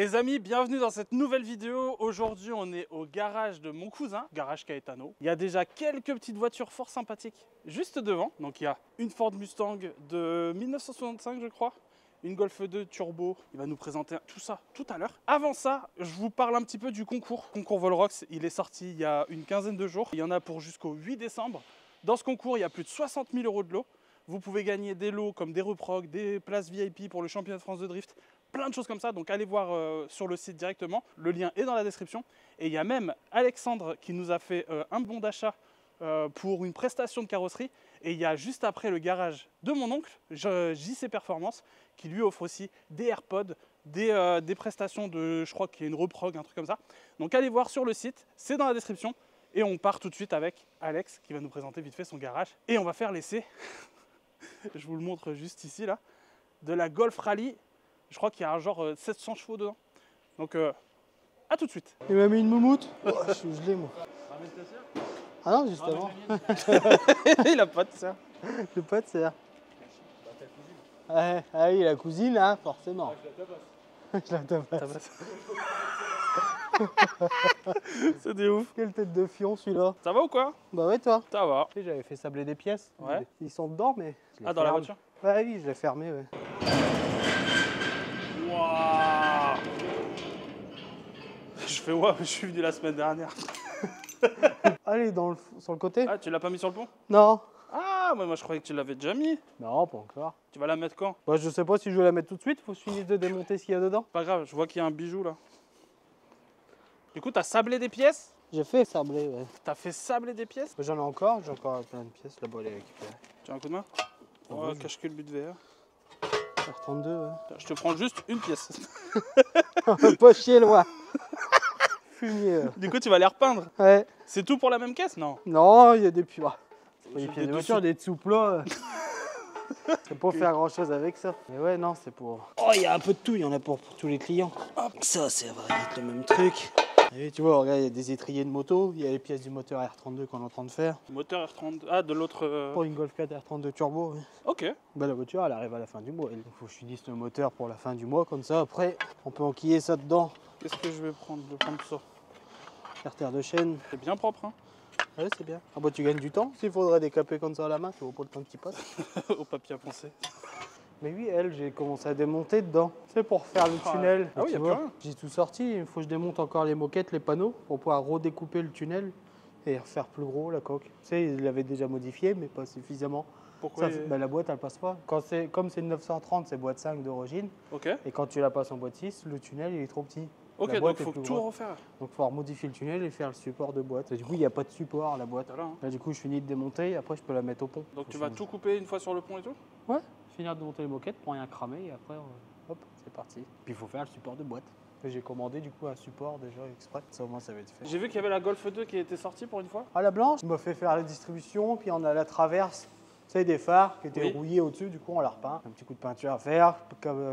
Les amis, bienvenue dans cette nouvelle vidéo. Aujourd'hui, on est au garage de mon cousin, garage Caetano. Il y a déjà quelques petites voitures fort sympathiques juste devant. Donc il y a une Ford Mustang de 1965, je crois. Une Golf 2 turbo. Il va nous présenter tout ça tout à l'heure. Avant ça, je vous parle un petit peu du concours. Concours Volrox, il est sorti il y a une quinzaine de jours. Il y en a pour jusqu'au 8 décembre. Dans ce concours, il y a plus de 60 000 € de lots. Vous pouvez gagner des lots comme des reprocs, des places VIP pour le championnat de France de drift, plein de choses comme ça. Donc allez voir sur le site directement. Le lien est dans la description. Et il y a même Alexandre qui nous a fait un bon d'achat pour une prestation de carrosserie. Et il y a juste après le garage de mon oncle, JC Performance, qui lui offre aussi des AirPods, des prestations de, je crois qu'il y a une reprog, un truc comme ça. Donc allez voir sur le site, c'est dans la description. Et on part tout de suite avec Alex qui va nous présenter vite fait son garage. Et on va faire l'essai, je vous le montre juste ici là, de la Golf Rally. Je crois qu'il y a un genre 700 chevaux dedans. Donc à tout de suite. Il m'a mis une moumoute. Oh, je suis gelé moi. Ah non, justement. Il a pas de ça. J'ai pas de serre. Ouais, ah oui, la cousine, hein, forcément. Je la tabasse. C'est des ouf. Quelle tête de fion celui-là. Ça va ou quoi? Bah ouais, toi. Ça va. Tu sais, j'avais fait sabler des pièces. Ouais. Ils sont dedans, mais. je les Ah, dans la ferme. voiture? Ouais, oui, je l'ai fermé, ouais. Waouh. Je fais ouais, je suis venu la semaine dernière. Allez, sur le côté. Ah, tu l'as pas mis sur le pont? Non. Ah, moi je croyais que tu l'avais déjà mis. Non, pas encore. Tu vas la mettre quand? Bah, je sais pas si je vais la mettre tout de suite. Faut que je finisse de démonter ce qu'il y a dedans. Pas grave, je vois qu'il y a un bijou là. Du coup, t'as sablé des pièces? J'ai fait sabler, ouais. T'as fait sabler des pièces? J'en ai encore plein de pièces là-bas à les récupérer. Tu as un coup de main? Ah, Ouais, vas-y. cache que le but VR. R32, ouais. Je te prends juste une pièce. Pas chier loin. Fumier. Du coup, tu vas les repeindre. Ouais. C'est tout pour la même caisse? Non. Non, il y a des pieds. Il y a Des des voitures, des dessous là. C'est pas faire grand chose avec ça. Mais ouais, non, c'est pour. Oh, il y a un peu de tout, il y en a pour tous les clients. Hop, ça, c'est va être le même truc. Et tu vois, regarde, il y a des étriers de moto, il y a les pièces du moteur R32 qu'on est en train de faire. Moteur R32. Ah, de l'autre. Pour une Golf 4 R32 turbo. Ouais. Ok. Bah, la voiture, elle arrive à la fin du mois. Il faut que je finisse le moteur pour la fin du mois, comme ça, après, on peut enquiller ça dedans. Qu'est-ce que je vais prendre? Je vais prendre ça. Carter de chaîne. C'est bien propre, hein. Ouais, c'est bien. Ah bah, tu gagnes du temps. S'il faudrait décaper comme ça à la main, tu vois pas le temps qui passe. Au papier à poncer. Mais oui, elle, j'ai commencé à démonter dedans. C'est pour faire le Ah, tunnel. ah oui, tu y a vois, plus rien. j'ai tout sorti. Il faut que je démonte encore les moquettes, les panneaux, pour pouvoir redécouper le tunnel et refaire plus gros la coque. Tu sais, il l'avait déjà modifié, mais pas suffisamment. Pourquoi? Bah, la boîte, elle passe pas. Comme c'est une 930, c'est boîte 5 d'origine. Ok. Et quand tu la passes en boîte 6, le tunnel, il est trop petit. Ok, La donc boîte est faut plus tout grosse. refaire. Donc il faut modifier le tunnel et faire le support de boîte. Et du coup, il n'y a pas de support à la boîte. Voilà, hein. Là, du coup, je finis de démonter et après, je peux la mettre au pont. Donc Faut tu vas changer. tout couper une fois sur le pont et tout? Ouais, finir de monter les moquettes pour rien cramer et après, hop, c'est parti. Puis il faut faire le support de boîte. Et j'ai commandé du coup un support déjà exprès, ça au moins ça va être fait. J'ai vu qu'il y avait la Golf 2 qui était sortie pour une fois. Ah, la blanche, il m'a fait faire la distribution, puis on a la traverse, tu sais, des phares qui étaient Oui. rouillés au-dessus, du coup on la repeint. Un petit coup de peinture à faire,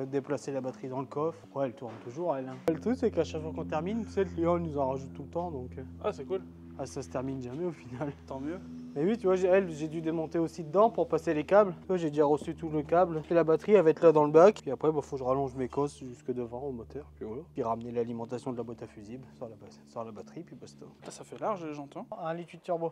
déplacer la batterie dans le coffre. Ouais, elle tourne toujours elle. Hein. Le truc c'est qu'à chaque fois qu'on termine, tu sais, le client il nous en rajoute tout le temps, donc Ah, c'est cool. ça se termine jamais au final. Tant mieux. Mais oui, tu vois, j'ai dû démonter aussi dedans pour passer les câbles. Tu vois, j'ai déjà reçu tout le câble. Et la batterie, elle va être là dans le bac. Puis après, il faut que je rallonge mes cosses jusque devant au moteur. Puis voilà. Puis ramener l'alimentation de la boîte à fusible sur la batterie, puis basta. Ah, ça fait large, j'entends. 1,8 litre turbo.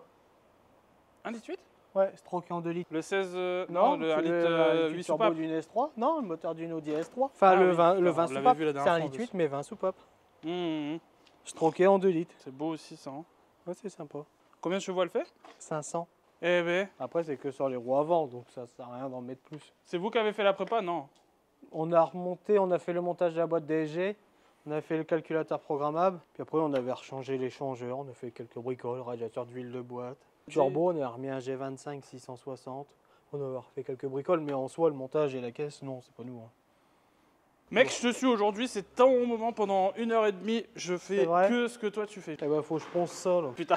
1,8 litre? Ouais, stroké en 2 litres. Le 16. Non, le 1 c'est litre 8 turbo soupapes. d'une S3. Non, le moteur d'une Audi S3. Enfin, Ah le oui, 20, on le 20 l'avait soupapes. vu la C'est dernière 1,8 fois, en litre, mais 20 soupapes. Mmh. Stroké en 2 litres. C'est beau aussi ça. Hein. Ouais, c'est sympa. Combien de chevaux elle fait? 500. Eh ben, Après, c'est que sur les roues avant, donc ça sert à rien d'en mettre plus. c'est vous qui avez fait la prépa? Non. On a remonté, on a fait le montage de la boîte DSG, on a fait le calculateur programmable, puis après on avait rechangé l'échangeur, on a fait quelques bricoles, radiateur d'huile de boîte. Turbo, on a remis un G25 660, on a refait quelques bricoles, mais en soi le montage et la caisse, non, c'est pas nous. Hein. Mec, je te suis aujourd'hui, c'est ton moment pendant 1h30. Je fais C'est vrai que ce que toi tu fais. Eh ben faut que je ponce ça là. Putain.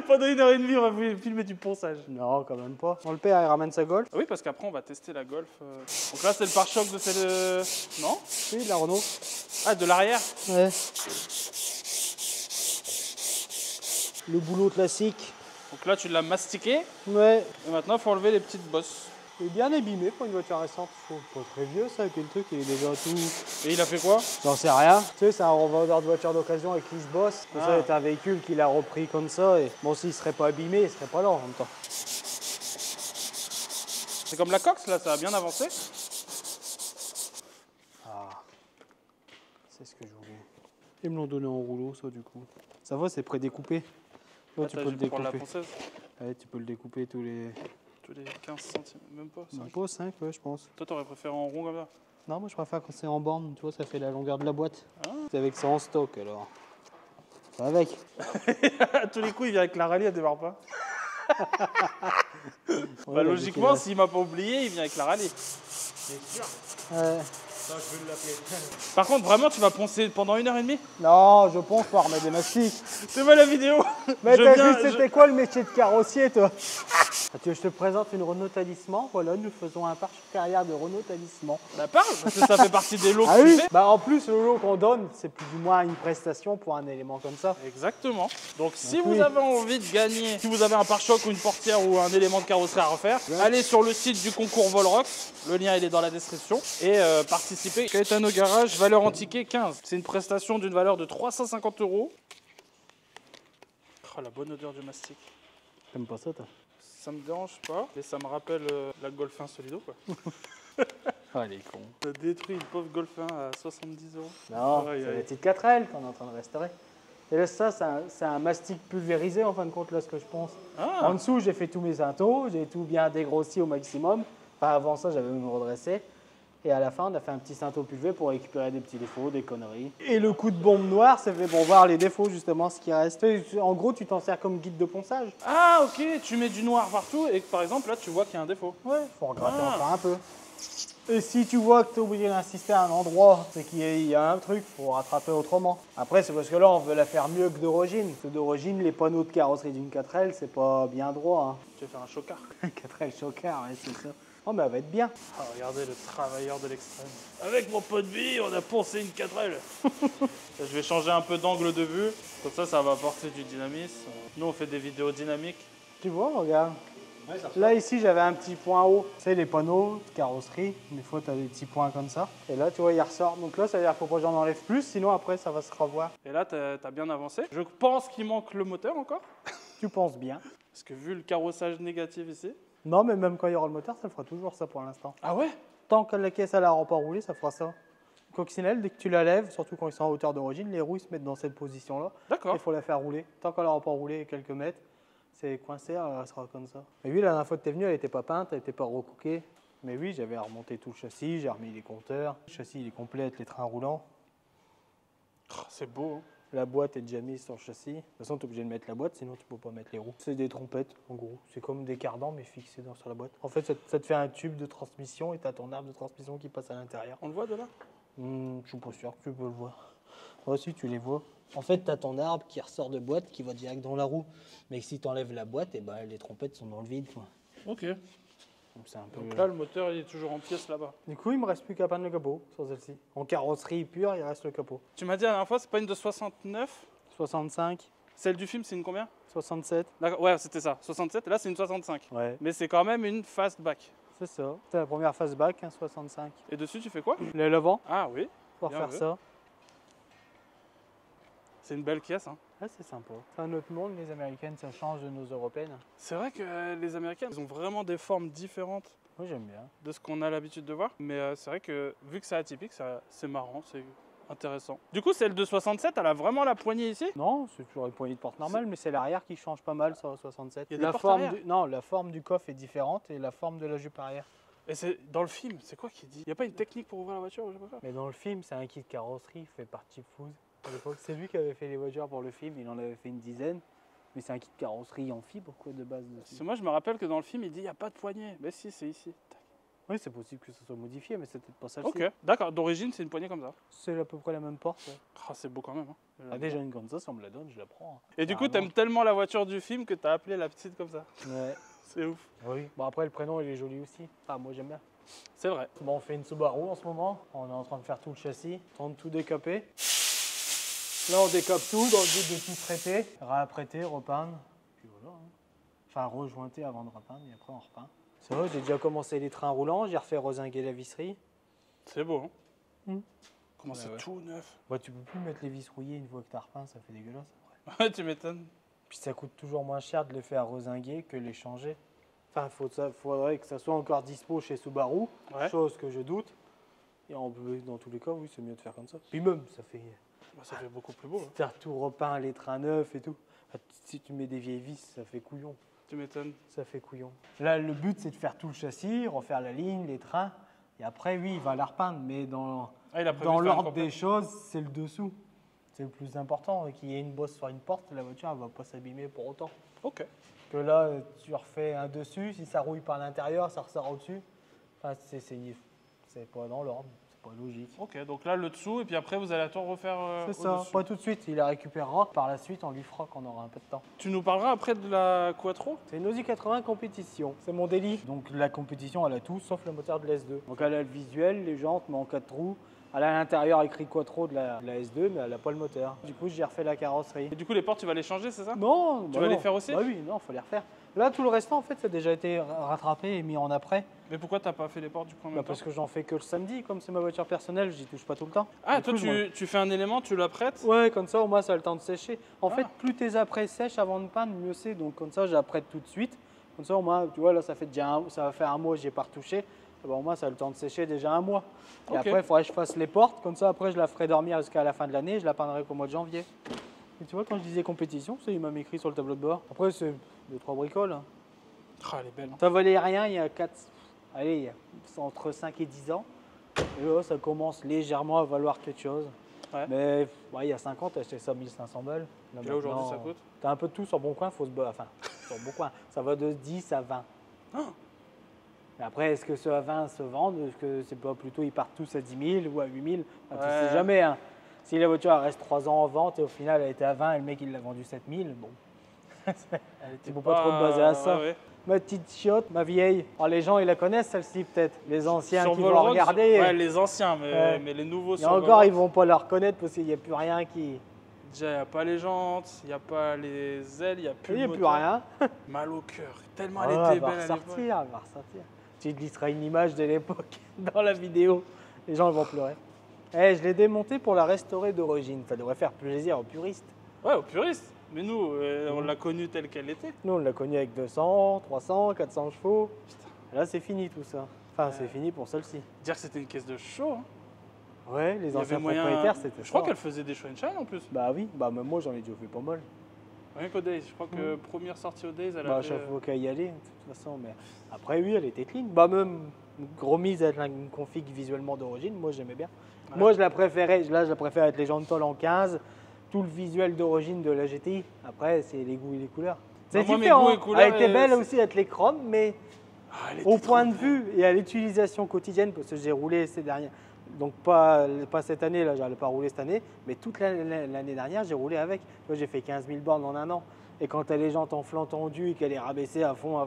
Pendant 1h30, on va filmer du ponçage. Non, quand même pas. On le père, il ramène sa Golf. Ah oui, parce qu'après, on va tester la Golf. Donc là, c'est le pare-choc de celle. Non? Oui, de la Renault. Ah, de l'arrière? Ouais. Le boulot classique. Donc là, tu l'as mastiqué. Ouais. Et maintenant, il faut enlever les petites bosses. Il est bien abîmé pour une voiture récente. Je trouve pas très vieux ça, et puis le truc il est déjà tout... Et il a fait quoi? J'en sais rien. Tu sais, c'est un revendeur de voitures d'occasion avec qui il se bosse. Ah. Ça, c'est un véhicule qu'il a repris comme ça. Et bon, s'il serait pas abîmé, il serait pas là en même temps. C'est comme la Cox là, ça a bien avancé. Ah, c'est ce que je voulais. Ils me l'ont donné en rouleau, ça, du coup. Ça va, c'est prédécoupé. Toi, tu peux le Pour la découper. ponceuse. Ouais, tu peux le découper tous les 15 centimes, même pas. 5. 5, ouais, je pense. Toi, t'aurais préféré en rond comme ça? Non, moi, je préfère quand c'est en borne. Tu vois, ça fait la longueur de la boîte. Ah. C'est avec ça en stock, alors. Ça va avec. À tous les coups, il vient avec la rallye, elle démarre pas. Ouais, Logiquement, s'il m'a pas oublié, il vient avec la rallye. c'est sûr. Ouais. Ça, je vais l'appeler. Par contre, vraiment, tu vas poncer pendant 1h30? Non, je pense pas remettre des mastiques. C'est pas la vidéo. Mais Je t'as viens- vu, c'était quoi le métier de carrossier, toi? Ah, tu veux que je te présente une Renault Talisman? Voilà, nous faisons un pare-choc arrière de Renault Talisman. La parle, parce que ça fait partie des lots Ah que tu oui? fais. Bah en plus, le lot qu'on donne, c'est plus ou moins une prestation pour un élément comme ça. Exactement. Donc si Donc, vous oui. avez envie de gagner, si vous avez un pare-choc ou une portière ou un élément de carrosserie à refaire, allez sur le site du concours Volrox, le lien il est dans la description, et participez. Caetano Garage, valeur en ticket 15. C'est une prestation d'une valeur de 350 €. Oh, la bonne odeur du mastic. T'aimes pas ça, toi? Ça me dérange pas, et ça me rappelle la Golf 1 Solido quoi. Ah, les cons. Ça détruit une pauvre Golf 1 à 70 €. Non, Aïe, c'est aïe. la petite 4L qu'on est en train de restaurer. Et là, ça, c'est un mastic pulvérisé, en fin de compte, là, ce que je pense. En Ah, dessous, j'ai fait tous mes intos, j'ai tout bien dégrossi au maximum. Enfin, avant ça, j'avais même redressé. Et à la fin, on a fait un petit cinto pulvé pour récupérer des petits défauts, des conneries. Et le coup de bombe noire, c'est fait pour voir les défauts, justement, ce qui reste. En gros, tu t'en sers comme guide de ponçage. ah, ok, tu mets du noir partout et par exemple là tu vois qu'il y a un défaut. Ouais, faut regratter Ah. encore un peu. Et si tu vois que tu es obligé d'insister à un endroit, c'est qu'il y a un truc, faut rattraper autrement. Après, c'est parce que là, on veut la faire mieux que d'origine. Parce que d'origine, les panneaux de carrosserie d'une 4L, c'est pas bien droit. Tu vas faire un chocard. Hein. 4L choker, ouais, c'est ça. Oh, mais elle va être bien. Ah, regardez le travailleur de l'extrême. Avec mon pot de vie, on a poncé une 4L. Je vais changer un peu d'angle de vue, comme ça va apporter du dynamisme. Nous on fait des vidéos dynamiques. Tu vois, regarde. Ouais, ça Là, ici, j'avais un petit point haut. Tu sais, les panneaux de carrosserie, des fois, tu as des petits points comme ça. Et là, tu vois, il ressort. Donc là, ça veut dire qu'il faut pas que j'en enlève plus, sinon après, ça va se revoir. Et là t'as bien avancé. Je pense qu'il manque le moteur encore. Tu penses bien. Parce que vu le carrossage négatif ici. Non, mais même quand il y aura le moteur, ça le fera toujours ça pour l'instant. Ah ouais? Tant que la caisse elle n'aura pas roulé, ça fera ça. Le coccinelle, dès que tu la lèves, surtout quand ils sont en hauteur d'origine, les roues ils se mettent dans cette position-là. D'accord. Il faut la faire rouler. Tant qu'elle n'aura pas roulé quelques mètres, c'est coincé, elle sera comme ça. Mais oui, la dernière fois que tu es venu, elle n'était pas peinte, elle n'était pas recookée. Mais oui, j'avais remonté tout le châssis, j'ai remis les compteurs. Le châssis il est complet avec les trains roulants. Oh, c'est beau. Hein. La boîte est déjà mise sur le châssis. De toute façon, tu es obligé de mettre la boîte, sinon tu peux pas mettre les roues. C'est des trompettes, en gros. C'est comme des cardans, mais fixés sur la boîte. En fait, ça te fait un tube de transmission et tu as ton arbre de transmission qui passe à l'intérieur. On le voit de là? Je suis pas sûr que tu peux le voir. Moi aussi, tu les vois. En fait, tu as ton arbre qui ressort de boîte, qui va direct dans la roue. Mais si tu enlèves la boîte, et ben, les trompettes sont dans le vide. Quoi. Ok. Donc, c'est un peu... Donc là le moteur il est toujours en pièces là-bas. Du coup, il me reste plus qu'à peindre le capot sur celle-ci. En carrosserie pure, il reste le capot. Tu m'as dit la dernière fois c'est pas une de 69. 65, Celle du film c'est une combien? 67. D'accord, ouais c'était ça. 67 et là c'est une 65. Ouais. Mais c'est quand même une fastback. C'est ça. C'est la première fastback, 65. Et dessus tu fais quoi? Le levant, Ah oui. pour Bien faire vu. ça. C'est une belle caisse. Hein. Ah, c'est sympa. C'est un autre monde, les américaines, ça change de nos européennes. C'est vrai que les Américains, ils ont vraiment des formes différentes Moi, j'aime bien. de ce qu'on a l'habitude de voir. Mais c'est vrai que vu que c'est atypique, c'est marrant, c'est intéressant. Du coup, celle de 67, elle a vraiment la poignée ici? Non, c'est toujours une poignée de porte normale, mais c'est l'arrière qui change pas mal sur la 67. Il y a des La portes forme arrière non, la forme du coffre est différente et la forme de la jupe arrière. Et c'est dans le film, c'est quoi qui dit? Il n'y a pas une technique pour ouvrir la voiture ou je sais pas quoi? Mais dans le film, c'est un kit carrosserie fait par Chip Foose. À l'époque, c'est lui qui avait fait les voitures pour le film, il en avait fait une dizaine. Mais c'est un kit carrosserie en fibre quoi de base. Parce que moi, je me rappelle que dans le film, il dit il n'y a pas de poignée. Mais si, c'est ici. Tac. Oui, c'est possible que ce soit modifié, mais c'est peut-être pas celle-ci. Ok, d'accord. D'origine, c'est une poignée comme ça. C'est à peu près la même porte. Ouais. Ah, c'est beau quand même. Hein. Ah, déjà une comme ça, si on me la donne, je la prends. Hein. Et du coup, Carrément. t'aimes tellement la voiture du film que t'as appelé la petite comme ça. Ouais. C'est ouf. Oui. Bon après le prénom il est joli aussi. Ah moi j'aime bien. C'est vrai. Bon on fait une Subaru en ce moment. On est en train de faire tout le châssis, en train de tout décaper. Là on décape tout dans le but de tout traiter, réapprêter, repeindre. Puis voilà. Hein. Enfin rejointer avant de repeindre et après on repeint. Ça va, j'ai déjà commencé les trains roulants, j'ai refait rosinguer la visserie. C'est beau, hein Comment Bah c'est ouais. tout neuf. Bah, tu peux plus mettre les vis rouillées une fois que t'as repeint, ça fait dégueulasse après. Ouais, tu m'étonnes. Puis ça coûte toujours moins cher de les faire rosinguer que les changer. Enfin, faudrait que ça soit encore dispo chez Subaru, Ouais. chose que je doute. Et dans tous les cas, oui, c'est mieux de faire comme ça. Puis même, ça fait Bah, ça fait beaucoup plus beau. Hein. faire tout repeint, les trains neufs et tout. Si tu mets des vieilles vis, ça fait couillon. Tu m'étonnes. Ça fait couillon. Là, le but, c'est de faire tout le châssis, refaire la ligne, les trains. Et après, oui, il va la repeindre. Mais dans Ah, il a prévu dans de faire un l'ordre complet. des choses, c'est le dessous. C'est le plus important. Qu'il y ait une bosse sur une porte, la voiture, elle ne va pas s'abîmer pour autant. Ok. Que là, tu refais un dessus, si ça rouille par l'intérieur, ça ressort au-dessus. Enfin, c'est pas dans l'ordre, c'est pas logique. Ok, donc là le dessous, et puis après vous allez tout refaire C'est ça, au-dessus. pas tout de suite, il la récupérera. Par la suite, on lui fera quand on aura un peu de temps. Tu nous parleras après de la Quattro. C'est une Audi 80 compétition, c'est mon délit. Donc la compétition, elle a tout sauf le moteur de la S2. Donc elle a le visuel, les jantes, mais en 4 trous. Elle a à l'intérieur écrit Quattro de la S2, mais elle n'a pas le moteur. Du coup, j'ai refait la carrosserie. Et du coup les portes tu vas les changer, c'est ça? Non, Tu vas les faire aussi? Bah oui, non, faut les refaire. Là, tout le restant, en fait, ça a déjà été rattrapé et mis en après. Mais pourquoi t'as pas fait les portes du coup en même Bah, temps? parce que j'en fais que le samedi, comme c'est ma voiture personnelle, j'y touche pas tout le temps. Ah, Du toi coup, tu fais un élément, tu la prêtes? Ouais, comme ça, au moins, ça a le temps de sécher. En Ah. fait, plus tes apprêts sèchent avant de peindre, mieux c'est. Donc, comme ça, j'apprête tout de suite. Comme ça, au moins, tu vois, là, ça va faire un mois, j'ai pas retouché. Ah bah, au moins, ça a le temps de sécher déjà un mois. Et Ok. après, il faudrait que je fasse les portes. Comme ça, après, je la ferai dormir jusqu'à la fin de l'année. Je la peindrai qu'au mois de janvier. Et tu vois, quand je disais compétition, c'est il m'a écrit sur le tableau de bord. Après, c'est 2-3 bricoles. Hein. Ah, elle est belle. Hein. Ça valait rien il y a entre 5 et 10 ans. Et là, ça commence légèrement à valoir quelque chose. Ouais. Mais ouais, il y a 5 ans, tu acheté ça 1500 balles. Et là aujourd'hui ça coûte? Tu as un peu de tout sur Bon Coin, faut se battre. Enfin, sur Bon Coin, ça va de 10 à 20. Ah. Et après, est-ce que ceux à 20 se vendent? Est-ce que c'est pas plutôt ils partent tous à 10 000 ou à 8 000? Enfin, Ouais. tu sais jamais. Hein. Si la voiture elle reste 3 ans en vente et au final elle était à 20 et le mec il l'a vendu 7 000, bon. Tu peux pas trop te baser à ça. Ouais, ouais. Ma petite chiotte, ma vieille. Oh, les gens, ils la connaissent celle-ci peut-être. Les anciens Sur qui vont Volrox, regarder. Ouais, les anciens, Ouais. mais les nouveaux Et sur encore, Volrox, ils vont pas la reconnaître parce qu'il n'y a plus rien qui. déjà, il n'y a pas les jantes, il n'y a pas les ailes, il n'y a plus Il n'y a le plus moteur. rien. Mal au cœur. Tellement Ah, elle elle était va belle à l'époque. ressortir, elle va ressortir. Tu glisseras une image de l'époque dans la vidéo. Les gens ils vont pleurer. Eh, je l'ai démontée pour la restaurer d'origine. Ça devrait faire plaisir aux puristes. Ouais, aux puristes. Mais nous, on l'a connue telle qu'elle était. Nous, on l'a connue avec 200, 300, 400 chevaux. Là, c'est fini tout ça. Enfin, c'est fini pour celle-ci. Dire que c'était une caisse de show. Hein. Ouais, les Il y anciens avait moyen. propriétaires, c'était Je crois ça. qu'elle faisait des show and shine en plus. Bah oui, bah même moi, j'en ai déjà fait pas mal. Rien qu'au Days. Je crois que première sortie au Days, elle Bah, à avait. chaque fois qu'à y aller, de toute façon. Mais après, oui, elle était clean. Bah, même gros mise avec une config visuellement d'origine, moi, j'aimais bien. Ouais. Moi, je la préférais. Là, je la préfère avec les jantes tôle en 15. Tout le visuel d'origine de la GTI. Après, c'est les goûts et les couleurs. C'est Bah, moi, mes différent. goûts et couleurs, Elle était belle c'est- aussi avec les chromes, mais Ah, elle au était point trop de belle. vue et à l'utilisation quotidienne, parce que j'ai roulé ces dernières. Donc, pas cette année, là, j'allais pas rouler cette année, mais toute l'année dernière, j'ai roulé avec. Tu vois, j'ai fait 15 000 bornes en un an. Et quand tu as les jantes en flanc tendu et qu'elle est rabaissée à fond,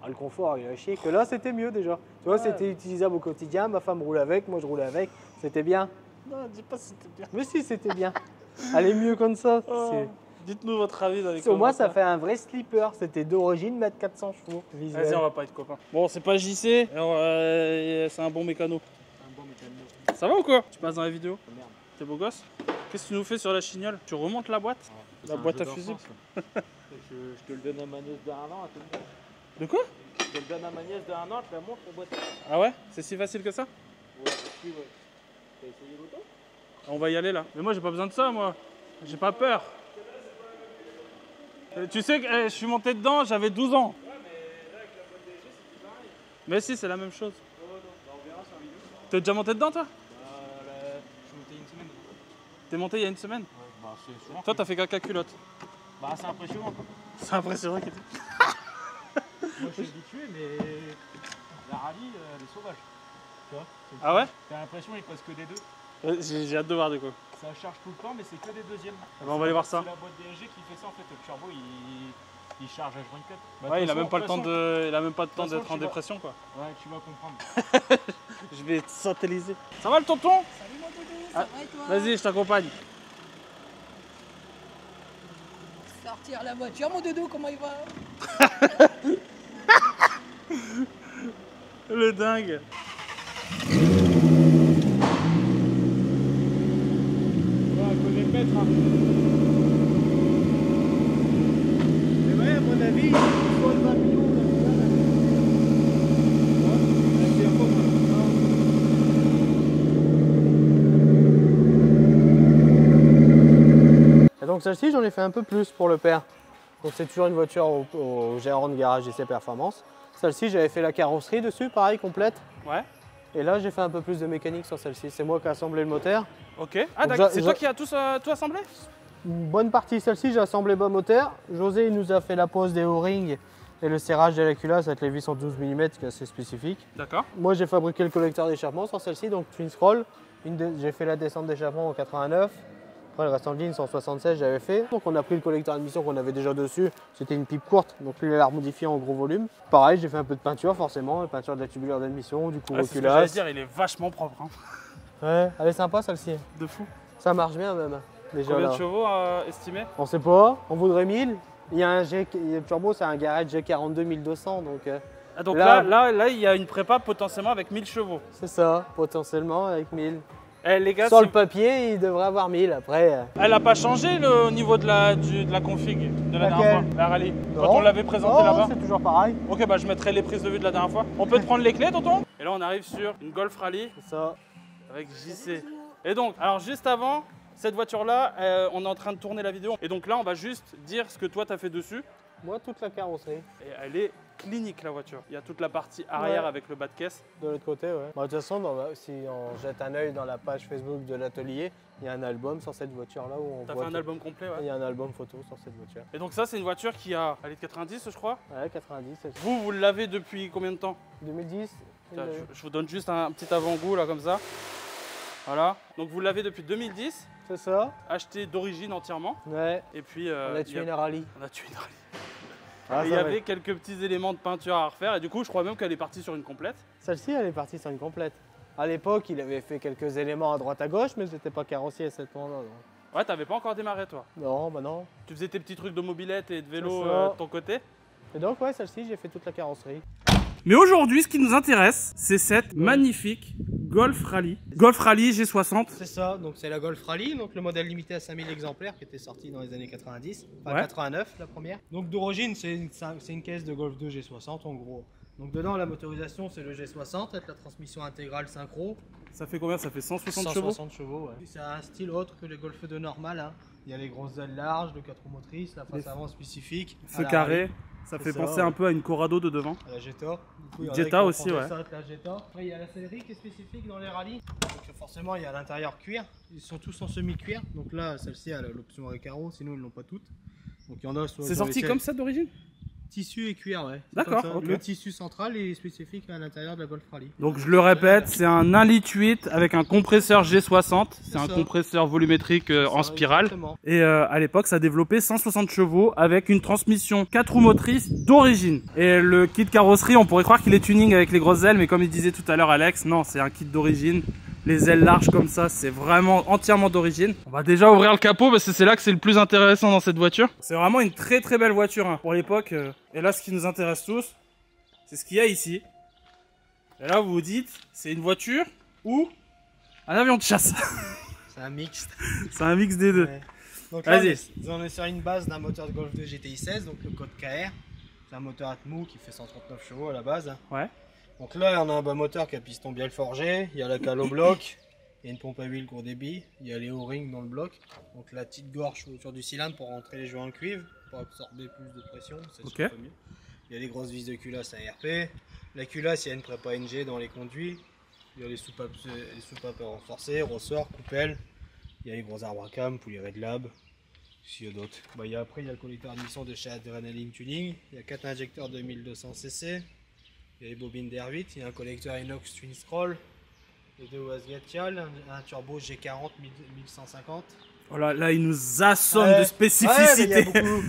ah, le confort, il a chier. Que là, c'était mieux déjà. Tu vois, Ouais. c'était utilisable au quotidien. Ma femme roule avec, moi, je roulais avec. C'était bien. Non, dis pas si c'était bien. Mais si, c'était bien. Elle est mieux comme ça. Oh. C'est- Dites-nous votre avis dans les Au moins, ça commentaires. fait un vrai slipper. C'était d'origine, mettre 400 chevaux. Visuel. Vas-y, on va pas être copains. Bon, c'est pas JC, c'est un bon mécano. Un bon mécano. Ça va ou quoi? Tu passes dans la vidéo? Oh, merde. T'es beau gosse? Qu'est-ce que tu nous fais sur la chignole? Tu remontes la boîte? C'est un boîte jeu à fusible. d'enfance, là. Je te le donne à ma nièce de 1 an, à tout le monde. De quoi? Je te le donne à ma nièce de 1 an, je la montre en boîte. Ah ouais? C'est si facile que ça? Ouais, si, ouais. T'as essayé l'auto? On va y aller là. Mais moi, j'ai pas besoin de ça, moi. J'ai pas peur. Tu sais que je suis monté dedans, j'avais 12 ans. Mais si, c'est la même chose. On verra sur la vidéo. T'es déjà monté dedans, toi? Je suis monté une semaine. T'es monté il y a une semaine? Ouais, bah c'est souvent. Toi, t'as fait caca culotte. Bah c'est impressionnant quoi. C'est impressionnant qu'il Moi je suis habitué, mais la rallye, elle est sauvage. Tu vois? Ah ouais? T'as l'impression qu'il passe que des deux. J'ai hâte de voir du coup. Ça charge tout le temps, mais c'est que des deuxièmes. Eh ben, on va aller voir ça. C'est la boîte DSG qui fait ça en fait. Le turbo il charge H24. Bah, Ouais, de il a toute même pas le façon- temps de, il a même pas le temps façon, d'être en tu vas- dépression quoi. Ouais, tu vas comprendre. Je vais te satelliser. Ça va le tonton? Salut mon doudou, Ah, ça va et toi? Vas-y, je t'accompagne. Sortir la voiture, mon doudou, comment il va? Le dingue. Ouais, faut les mettre. Hein. Mais ouais, à mon avis, il faut 20 millions. Et donc celle-ci, j'en ai fait un peu plus pour le père. Donc c'est toujours une voiture au gérant de garage JC Performance. Celle-ci, j'avais fait la carrosserie dessus, pareil, complète. Ouais. Et là, j'ai fait un peu plus de mécanique sur celle-ci. C'est moi qui ai assemblé le moteur. Ok. Ah d'accord, c'est toi qui as tout assemblé? Une bonne partie, celle-ci, j'ai assemblé bas moteur. José, il nous a fait la pose des O-rings et le serrage de la culasse avec les vis en 12 mm, qui est assez spécifique. D'accord. Moi, j'ai fabriqué le collecteur d'échappement sur celle-ci, donc twin scroll. J'ai fait la descente d'échappement en 89. Après, le restant de ligne, 176, j'avais fait. Donc, on a pris le collecteur d'admission qu'on avait déjà dessus. C'était une pipe courte, donc lui, il l'a remodifié en gros volume. Pareil, j'ai fait un peu de peinture, forcément. La peinture de la tubulaire d'admission, du couvre C'est ce que j'allais culasse. dire, il est vachement propre. Hein. Ouais, elle est sympa, celle-ci. De fou. Ça marche bien, même. Déjà, Combien là. de chevaux estimés? On sait pas, on voudrait 1000. Il y a un le turbo, c'est un Garrett G42 1200, donc Ah, donc là- là, il y a une prépa potentiellement avec 1000 chevaux. c'est ça, potentiellement avec 1000. Eh les gars, Sur si- le papier, il devrait avoir 1000 après. elle n'a pas changé au niveau de la config de la dernière Laquelle? fois, la rallye. Quand Non. on l'avait présenté Non, là-bas. c'est toujours pareil. Ok, bah je mettrai les prises de vue de la dernière fois. On peut te prendre les clés, tonton? Et là, on arrive sur une Golf Rally C'est ça. avec JC. Et donc, alors juste avant, cette voiture-là, on est en train de tourner la vidéo. Et donc là, on va juste dire ce que toi, tu as fait dessus. Moi, toute la carrosserie. Et elle est clinique, la voiture. Il y a toute la partie arrière Ouais. avec le bas de caisse. De l'autre côté, ouais. Bah, de toute façon, si on jette un œil dans la page Facebook de l'atelier, il y a un album sur cette voiture-là où on T'as voit fait un tout. album complet, ouais. Il y a un album photo sur cette voiture. Et donc ça, c'est une voiture qui a, elle est de 90, je crois. Ouais, 90, c'est ça. Vous l'avez depuis combien de temps? 2010. Tiens, je vous donne juste un petit avant-goût, là, comme ça. Voilà. Donc vous l'avez depuis 2010, C'est ça. acheté d'origine entièrement. Ouais. Et puis, On a tué une rallye. on a tué une rallye. Ah, Et il y ça va. avait quelques petits éléments de peinture à refaire. Et du coup, je crois même qu'elle est partie sur une complète. Celle-ci, elle est partie sur une complète. À l'époque, il avait fait quelques éléments à droite à gauche, mais c'était pas carrossier à cette moment-là. donc. Ouais, t'avais pas encore démarré, toi. Non, bah non. Tu faisais tes petits trucs de mobilette et de vélo C'est ça. de ton côté. Et donc, ouais, celle-ci, j'ai fait toute la carrosserie. Mais aujourd'hui, ce qui nous intéresse, c'est cette magnifique Golf Rally. Golf Rally G60. C'est ça, donc c'est la Golf Rally, donc le modèle limité à 5000 exemplaires qui était sorti dans les années 90, enfin Ouais. 89 la première. Donc d'origine, c'est une caisse de Golf 2 G60 en gros. Donc dedans, la motorisation, c'est le G60 avec la transmission intégrale synchro. Ça fait combien? Ça fait 160 chevaux. 160 chevaux, ouais. C'est un style autre que les Golf 2 normal. Hein. Il y a les grosses ailes larges, le 4 roues motrices, la face avant spécifique. Ce à la carré, rallye, ça C'est fait ça, penser ouais. un peu à une Corrado de devant. à la Jetta. Du coup, il y en a Jetta qui aussi, reprendrait ouais. ça avec la Jetta. Après, il y a la sellerie qui est spécifique dans les rallyes. Donc forcément, il y a l'intérieur cuir. Ils sont tous en semi-cuir. Donc là, celle-ci, elle a l'option avec carreau, sinon ils l'ont pas toutes. Donc il y en a sur C'est sorti comme ça d'origine? tissu et cuir, ouais. C'est D'accord, comme ça. ok. Le tissu central est spécifique à l'intérieur de la Golf Rally. Donc je le répète, c'est un 1,8 litre avec un compresseur G60. C'est un ça. compresseur volumétrique en Ça, spirale. exactement. Et à l'époque, ça développait 160 chevaux avec une transmission 4 roues motrices d'origine. Et le kit carrosserie, on pourrait croire qu'il est tuning avec les grosses ailes, mais comme il disait tout à l'heure Alex, non, c'est un kit d'origine. Les ailes larges comme ça, c'est vraiment entièrement d'origine. On va déjà ouvrir le capot parce que c'est là que c'est le plus intéressant dans cette voiture. C'est vraiment une très très belle voiture hein, pour l'époque. Et là, ce qui nous intéresse tous, c'est ce qu'il y a ici. Et là, vous vous dites, c'est une voiture ou un avion de chasse. C'est un mixte. C'est un mix des deux. Ouais. Donc là, Vas-y. on est sur une base d'un moteur de Golf 2 GTI 16, donc le code KR. C'est un moteur Atmou qui fait 139 chevaux à la base. Ouais. Donc là, on a un bas moteur qui a piston bien forgé, il y a la cale au bloc, il y a une pompe à huile court débit, il y a les O-rings dans le bloc. Donc la petite gorge autour du cylindre pour rentrer les joints en cuivre, pour absorber plus de pression. Ça Ok. chauffe mieux. Il y a les grosses vis de culasse ARP. La culasse, il y a une prépa NG dans les conduits. Il y a les soupapes renforcées, ressorts, coupelles. Il y a les gros arbres à cam, poulies Red Lab. S'il y a d'autres. Bah, après, il y a le collecteur d'admission de chez Adrenaline Tuning. Il y a 4 injecteurs de 1200 cc. Il y a les bobines d'R8. Il y a un collecteur inox twin scroll. Les deux Wasgatial. Un turbo G40 1150. Voilà, là, il nous assomme Ouais. de spécificité. Ouais, mais il y a beaucoup.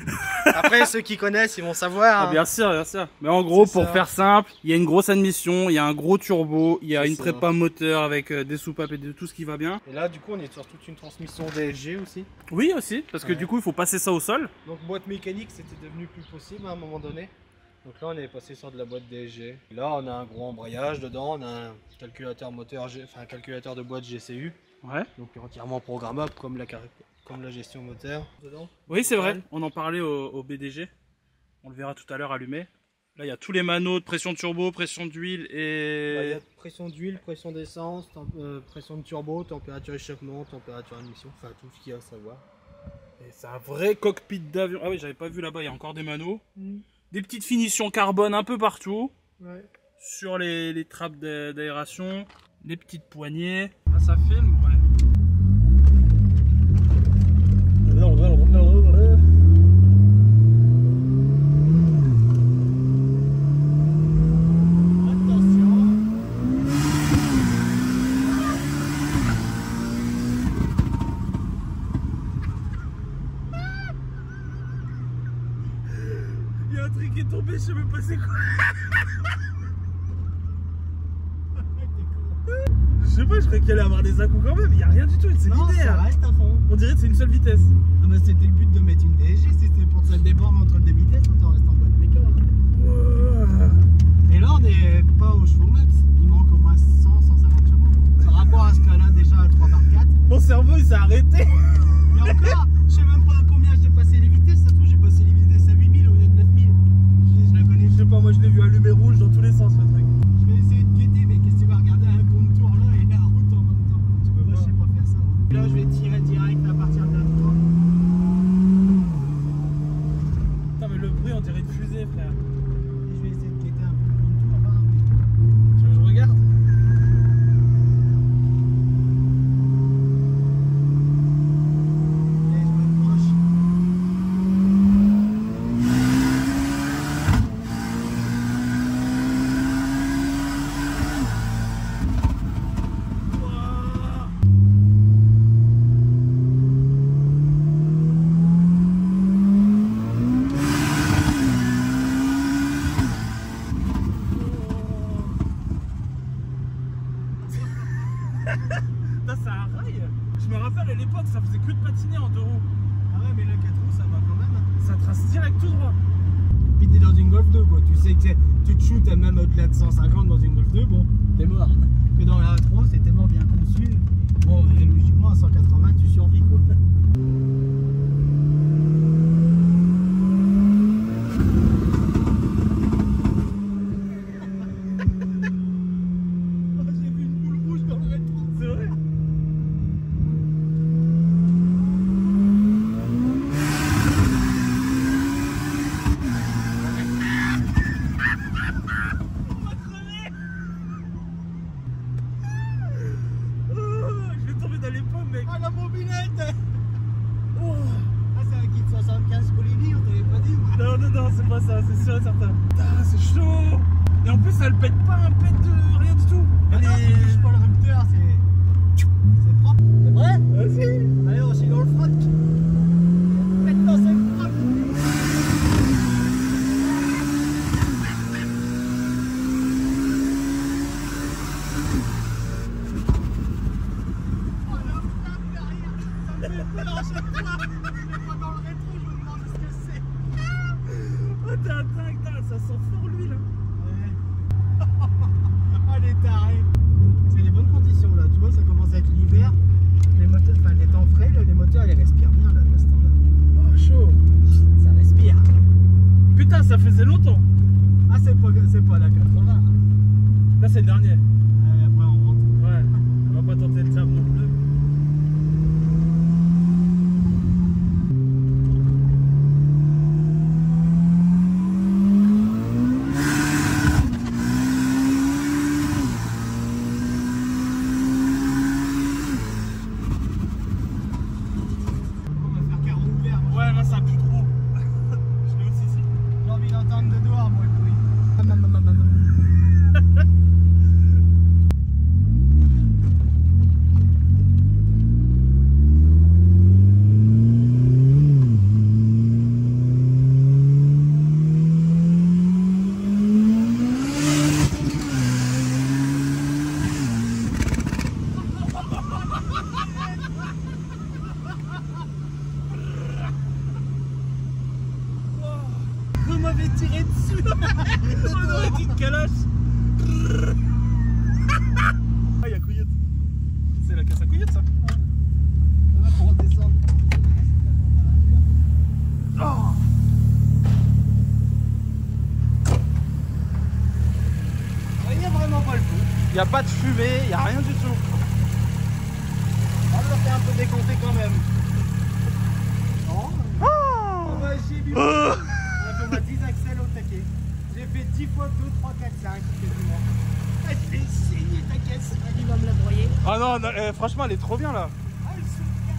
Après, ceux qui connaissent, ils vont savoir. Ah, hein. bien sûr, bien sûr. Mais en gros, C'est pour ça. faire simple, il y a une grosse admission, il y a un gros turbo, il y a C'est une ça. prépa moteur avec des soupapes et de tout ce qui va bien. Et là, du coup, on est sur toute une transmission DSG aussi. Oui, aussi, parce que Ouais. du coup, il faut passer ça au sol. Donc, boîte mécanique, c'était devenu plus possible à un moment donné. Donc là on est passé sur de la boîte DSG. Là on a un gros embrayage dedans, on a un calculateur moteur, enfin un calculateur de boîte GCU. Ouais. Donc entièrement programmable comme la gestion moteur dedans. Oui, c'est vrai, on en parlait au BDG. On le verra tout à l'heure allumé. Là, il y a tous les manos de pression de turbo, pression d'huile et... Là, il y a pression d'huile, pression d'essence, pression de turbo, température échappement, température d'émission, enfin tout ce qu'il y a à savoir. Et c'est un vrai cockpit d'avion. Ah oui, j'avais pas vu là-bas, il y a encore des manos. Des petites finitions carbone un peu partout. Ouais. Sur les trappes d'aération, les petites poignées. Là, ça filme, ouais. Il y a un truc qui est tombé, je sais même pas c'est quoi. Je sais pas, je croyais qu'il allait avoir des à-coups quand même, il y a rien du tout, c'est linéaire. Ça reste à fond. On dirait que c'est une seule vitesse. Ah bah c'était le but de mettre une DSG, c'était pour ça le départ entre deux vitesses, on reste en boîte méca. Et là on n'est pas au chevaux max, il manque au moins 100-150 chevaux. Par rapport à ce cas là déjà à 3/4. Mon cerveau il s'est arrêté. Et encore, je sais même pas à combien j'ai passé les vitesses, ça se trouve j'ai passé les vitesses à 8000 au lieu de 9000. Je la connais. Je sais pas, moi je l'ai vu allumer rouge dans tous les sens le truc. Je vais essayer de guetter, mais qu'est-ce que tu vas regarder un contour là et la route en même temps. Moi je sais pas faire ça. Hein. Là je vais tirer direct à partir de la 3. Putain mais le bruit on dirait une fusée frère. Et je vais essayer de guetter un peu le contour là. Tu veux que je regarde? Et je me proche. Putain, c'est un rail. Je me rappelle à l'époque ça faisait que de patiner en deux roues. Ah ouais mais là 4 roues ça va quand même. Ça trace direct tout droit. Puis t'es dans une Golf 2 quoi, tu sais que tu te shootes même au-delà de 150 dans une Golf 2, bon, t'es mort. Que dans la A3 c'est tellement bien conçu, bon logiquement à 180 tu survis quoi. J'ai vu une boule rouge dans le rétro. C'est vrai? Je vais tomber dans les pommes mec. Ah la mobilette. Oh. Ah c'est un kit 75 Colini, on t'avait pas dit ou... Non, non, non, c'est pas ça, c'est sûr et certain. Putain, c'est chaud. Et en plus, elle pète pas un pet de rien du tout. Ah Elle non, est... tu touches pas le rupteur, c'est propre. C'est vrai? Vas-y. Allez on chie dans le froc. Maintenant c'est le froc. Oh la frappe derrière, ça me fait peur à chaque fois. Je vais pas dans le rétro, je me demande ce que c'est. Oh, t'es un dingue, ça sent fort l'huile. Ouais. Oh les tarés. C'est les bonnes conditions là, tu vois, ça commence à être l'hiver. Les moteurs, enfin les temps frais, là, les moteurs ils respirent bien là, à ce temps-là. Oh, chaud. Ça respire. Putain, ça faisait longtemps. Ah c'est pas la 80. Hein. Là, c'est le dernier. Ouais, après on rentre. Ouais, on va pas tenter le tab non plus. On va faire 40 verres. Moi. Ouais, là, ça pue trop. Je l'ai aussi ici. J'ai envie d'entendre de dehors moi le bruit. Il n'y a pas de fumée, il n'y a rien du tout. Ah, ça fait un peu décompté quand même. Non. Oh Bah, j'ai vu. On m'a 10 axels au taquet. J'ai fait 10 fois 2, 3, 4, 5 quasiment. Elle fait saigner ta caisse. Il va me la broyer. Ah non, non, franchement, elle est trop bien là. Ah, ils sont bien.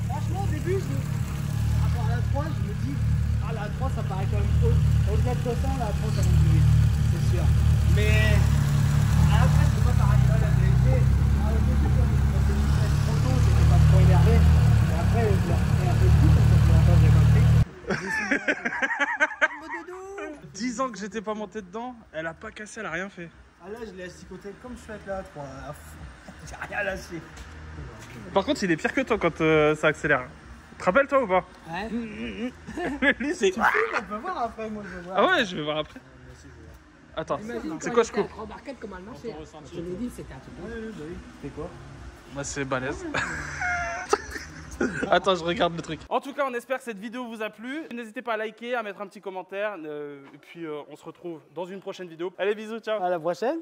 Franchement, au début, par rapport à la 3, je me dis, ah, la 3, ça paraît quand même haut. Au-delà de 200, la 3, ça va me tuer. C'est sûr. Mais à la fin, je peux pas t'arrêter la vérité. À la fin, quand j'ai mis ça trop tôt, j'étais pas trop énervé. Et après, je l'ai refait un peu de tout, comme ça, pour longtemps, j'ai compris. 10 ans que j'étais pas monté dedans, elle a pas cassé, elle a rien fait. Ah là, je l'ai asticoté comme je suis avec la 3. J'ai rien lâché. Par contre, il est pire que toi quand ça accélère. Tu te rappelles toi ou pas? Ouais. Lui, c'est. On peut voir après, moi, je veux voir. Ah ouais, je vais voir après. Attends, c'est quoi je coupe? Remarquez comment elle marchait. Je l'ai dit, c'était un truc. C'est quoi? Bah, c'est balèze. Attends, je regarde le truc. En tout cas, on espère que cette vidéo vous a plu. N'hésitez pas à liker, à mettre un petit commentaire. Et puis, on se retrouve dans une prochaine vidéo. Allez, bisous, ciao. À la prochaine.